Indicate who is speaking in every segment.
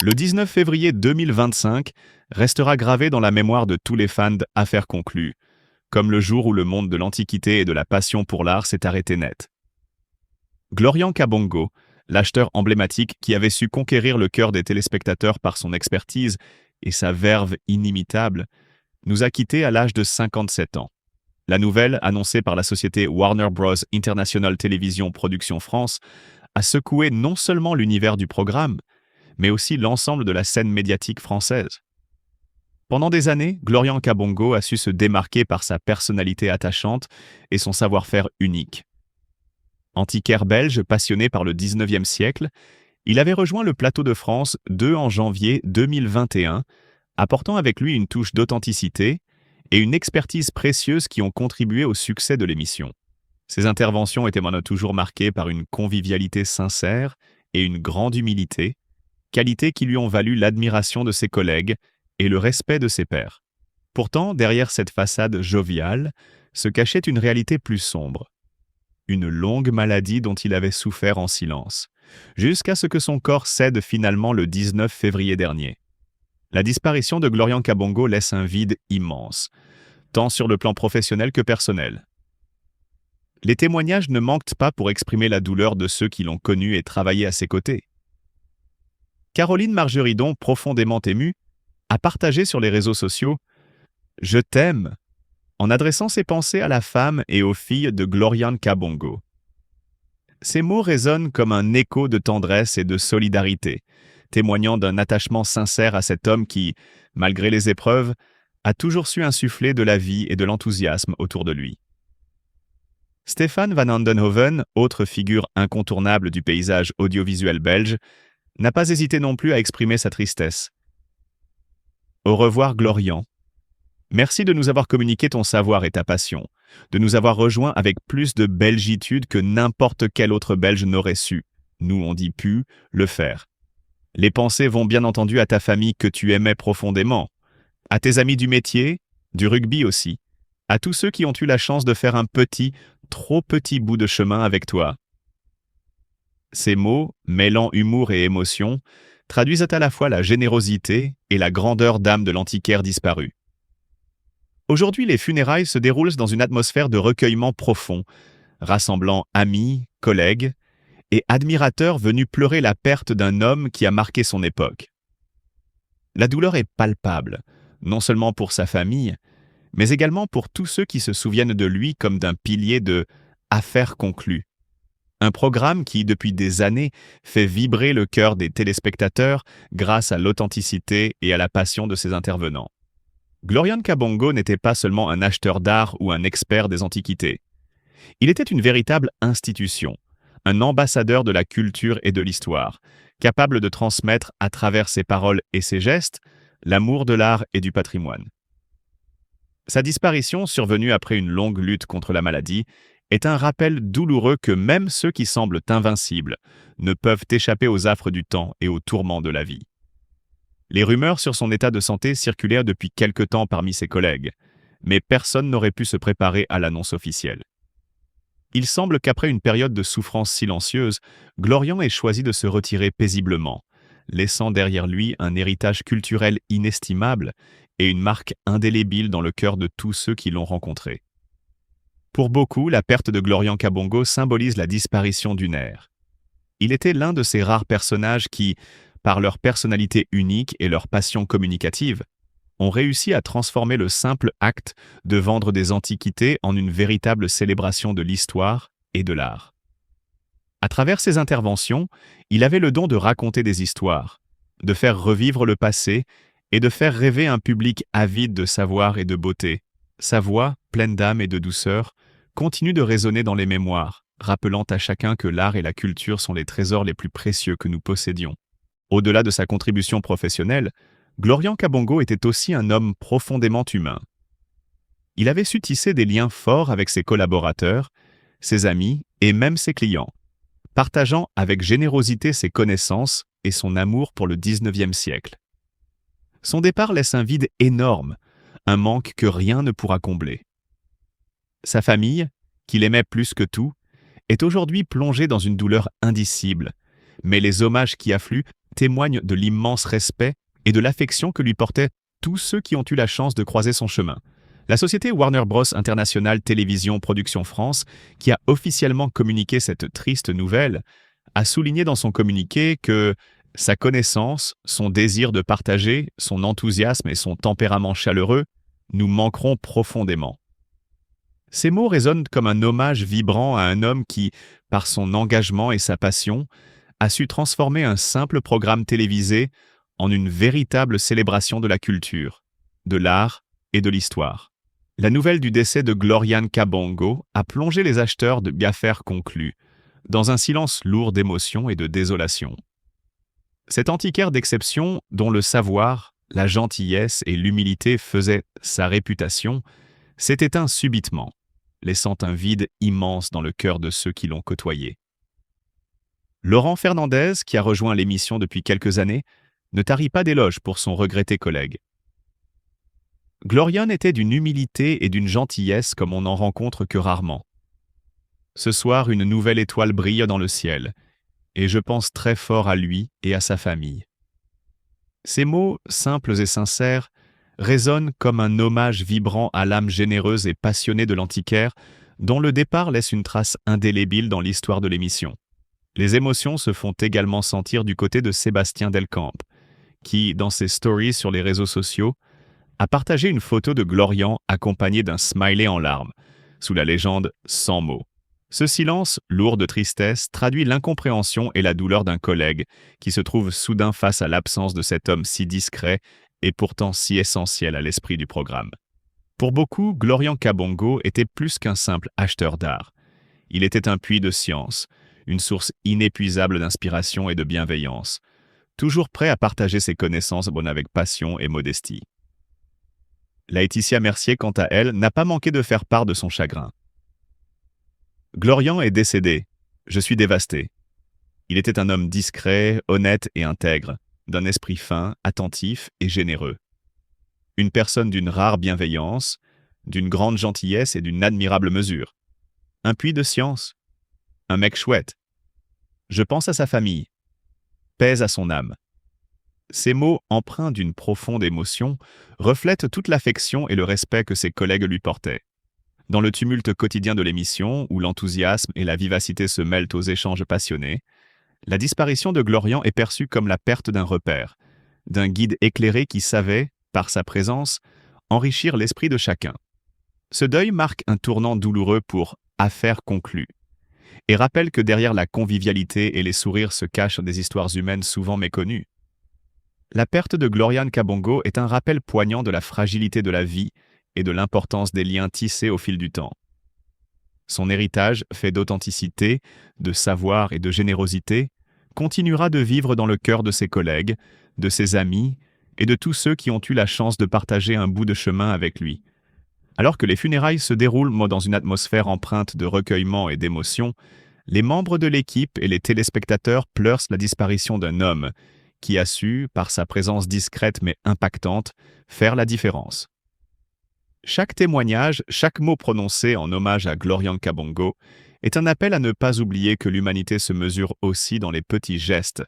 Speaker 1: Le 19 février 2025 restera gravé dans la mémoire de tous les fans d'Affaires conclues, comme le jour où le monde de l'Antiquité et de la passion pour l'art s'est arrêté net. Glorian Kabongo, l'acheteur emblématique qui avait su conquérir le cœur des téléspectateurs par son expertise et sa verve inimitable, nous a quittés à l'âge de 57 ans. La nouvelle, annoncée par la société Warner Bros. International Television Productions France, a secoué non seulement l'univers du programme, mais aussi l'ensemble de la scène médiatique française. Pendant des années, Glorian Kabongo a su se démarquer par sa personnalité attachante et son savoir-faire unique. Antiquaire belge passionné par le 19e siècle, il avait rejoint le plateau de France en janvier 2021, apportant avec lui une touche d'authenticité et une expertise précieuse qui ont contribué au succès de l'émission. Ses interventions étaient maintenant toujours marquées par une convivialité sincère et une grande humilité, qualités qui lui ont valu l'admiration de ses collègues et le respect de ses pairs. Pourtant, derrière cette façade joviale, se cachait une réalité plus sombre. Une longue maladie dont il avait souffert en silence, jusqu'à ce que son corps cède finalement le 19 février dernier. La disparition de Glorian Kabongo laisse un vide immense, tant sur le plan professionnel que personnel. Les témoignages ne manquent pas pour exprimer la douleur de ceux qui l'ont connu et travaillé à ses côtés. Caroline Margeridon, profondément émue, a partagé sur les réseaux sociaux « Je t'aime » en adressant ses pensées à la femme et aux filles de Glorian Kabongo. Ces mots résonnent comme un écho de tendresse et de solidarité, témoignant d'un attachement sincère à cet homme qui, malgré les épreuves, a toujours su insuffler de la vie et de l'enthousiasme autour de lui. Stéphane Van Andenhoven, autre figure incontournable du paysage audiovisuel belge, n'a pas hésité non plus à exprimer sa tristesse. Au revoir Glorian. Merci de nous avoir communiqué ton savoir et ta passion, de nous avoir rejoints avec plus de belgitude que n'importe quel autre Belge n'aurait su, nous on dit pu, le faire. Les pensées vont bien entendu à ta famille que tu aimais profondément, à tes amis du métier, du rugby aussi, à tous ceux qui ont eu la chance de faire un petit, trop petit bout de chemin avec toi. Ces mots, mêlant humour et émotion, traduisent à la fois la générosité et la grandeur d'âme de l'antiquaire disparu. Aujourd'hui, les funérailles se déroulent dans une atmosphère de recueillement profond, rassemblant amis, collègues et admirateurs venus pleurer la perte d'un homme qui a marqué son époque. La douleur est palpable, non seulement pour sa famille, mais également pour tous ceux qui se souviennent de lui comme d'un pilier de « Affaires conclues ». Un programme qui, depuis des années, fait vibrer le cœur des téléspectateurs grâce à l'authenticité et à la passion de ses intervenants. Glorian Kabongo n'était pas seulement un acheteur d'art ou un expert des antiquités. Il était une véritable institution, un ambassadeur de la culture et de l'histoire, capable de transmettre à travers ses paroles et ses gestes l'amour de l'art et du patrimoine. Sa disparition, survenue après une longue lutte contre la maladie, est un rappel douloureux que même ceux qui semblent invincibles ne peuvent échapper aux affres du temps et aux tourments de la vie. Les rumeurs sur son état de santé circulèrent depuis quelque temps parmi ses collègues, mais personne n'aurait pu se préparer à l'annonce officielle. Il semble qu'après une période de souffrance silencieuse, Glorian ait choisi de se retirer paisiblement, laissant derrière lui un héritage culturel inestimable et une marque indélébile dans le cœur de tous ceux qui l'ont rencontré. Pour beaucoup, la perte de Glorian Kabongo symbolise la disparition d'une ère. Il était l'un de ces rares personnages qui, par leur personnalité unique et leur passion communicative, ont réussi à transformer le simple acte de vendre des antiquités en une véritable célébration de l'histoire et de l'art. À travers ses interventions, il avait le don de raconter des histoires, de faire revivre le passé et de faire rêver un public avide de savoir et de beauté. Sa voix, pleine d'âme et de douceur, continue de résonner dans les mémoires, rappelant à chacun que l'art et la culture sont les trésors les plus précieux que nous possédions. Au-delà de sa contribution professionnelle, Glorian Kabongo était aussi un homme profondément humain. Il avait su tisser des liens forts avec ses collaborateurs, ses amis et même ses clients, partageant avec générosité ses connaissances et son amour pour le 19e siècle. Son départ laisse un vide énorme, un manque que rien ne pourra combler. Sa famille, qu'il aimait plus que tout, est aujourd'hui plongée dans une douleur indicible, mais les hommages qui affluent témoigne de l'immense respect et de l'affection que lui portaient tous ceux qui ont eu la chance de croiser son chemin. La société Warner Bros. International Télévision Production France, qui a officiellement communiqué cette triste nouvelle, a souligné dans son communiqué que sa connaissance, son désir de partager, son enthousiasme et son tempérament chaleureux nous manqueront profondément. Ces mots résonnent comme un hommage vibrant à un homme qui, par son engagement et sa passion, a su transformer un simple programme télévisé en une véritable célébration de la culture, de l'art et de l'histoire. La nouvelle du décès de Gloriane Kabongo a plongé les acheteurs de Affaires conclues dans un silence lourd d'émotion et de désolation. Cet antiquaire d'exception, dont le savoir, la gentillesse et l'humilité faisaient sa réputation, s'est éteint subitement, laissant un vide immense dans le cœur de ceux qui l'ont côtoyé. Laurent Fernandez, qui a rejoint l'émission depuis quelques années, ne tarit pas d'éloges pour son regretté collègue. Gloriane était d'une humilité et d'une gentillesse comme on n'en rencontre que rarement. Ce soir, une nouvelle étoile brille dans le ciel, et je pense très fort à lui et à sa famille. Ces mots, simples et sincères, résonnent comme un hommage vibrant à l'âme généreuse et passionnée de l'antiquaire, dont le départ laisse une trace indélébile dans l'histoire de l'émission. Les émotions se font également sentir du côté de Sébastien Delcamp, qui, dans ses stories sur les réseaux sociaux, a partagé une photo de Gloriane accompagnée d'un smiley en larmes, sous la légende « Sans mots ». Ce silence, lourd de tristesse, traduit l'incompréhension et la douleur d'un collègue qui se trouve soudain face à l'absence de cet homme si discret et pourtant si essentiel à l'esprit du programme. Pour beaucoup, Gloriane Kabongo était plus qu'un simple acheteur d'art. Il était un puits de science, une source inépuisable d'inspiration et de bienveillance, toujours prêt à partager ses connaissances avec passion et modestie. Laetitia Mercier, quant à elle, n'a pas manqué de faire part de son chagrin. Gloriane est décédé. Je suis dévasté. Il était un homme discret, honnête et intègre, d'un esprit fin, attentif et généreux. Une personne d'une rare bienveillance, d'une grande gentillesse et d'une admirable mesure. Un puits de science. Un mec chouette. Je pense à sa famille. Pèse à son âme. Ces mots, empreints d'une profonde émotion, reflètent toute l'affection et le respect que ses collègues lui portaient. Dans le tumulte quotidien de l'émission, où l'enthousiasme et la vivacité se mêlent aux échanges passionnés, la disparition de Gloriane est perçue comme la perte d'un repère, d'un guide éclairé qui savait, par sa présence, enrichir l'esprit de chacun. Ce deuil marque un tournant douloureux pour « Affaires conclues » et rappelle que derrière la convivialité et les sourires se cachent des histoires humaines souvent méconnues. La perte de Gloriane Kabongo est un rappel poignant de la fragilité de la vie et de l'importance des liens tissés au fil du temps. Son héritage, fait d'authenticité, de savoir et de générosité, continuera de vivre dans le cœur de ses collègues, de ses amis et de tous ceux qui ont eu la chance de partager un bout de chemin avec lui. Alors que les funérailles se déroulent dans une atmosphère empreinte de recueillement et d'émotion, les membres de l'équipe et les téléspectateurs pleurent la disparition d'un homme qui a su, par sa présence discrète mais impactante, faire la différence. Chaque témoignage, chaque mot prononcé en hommage à Gloriane Kabongo est un appel à ne pas oublier que l'humanité se mesure aussi dans les petits gestes,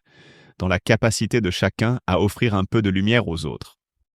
Speaker 1: dans la capacité de chacun à offrir un peu de lumière aux autres.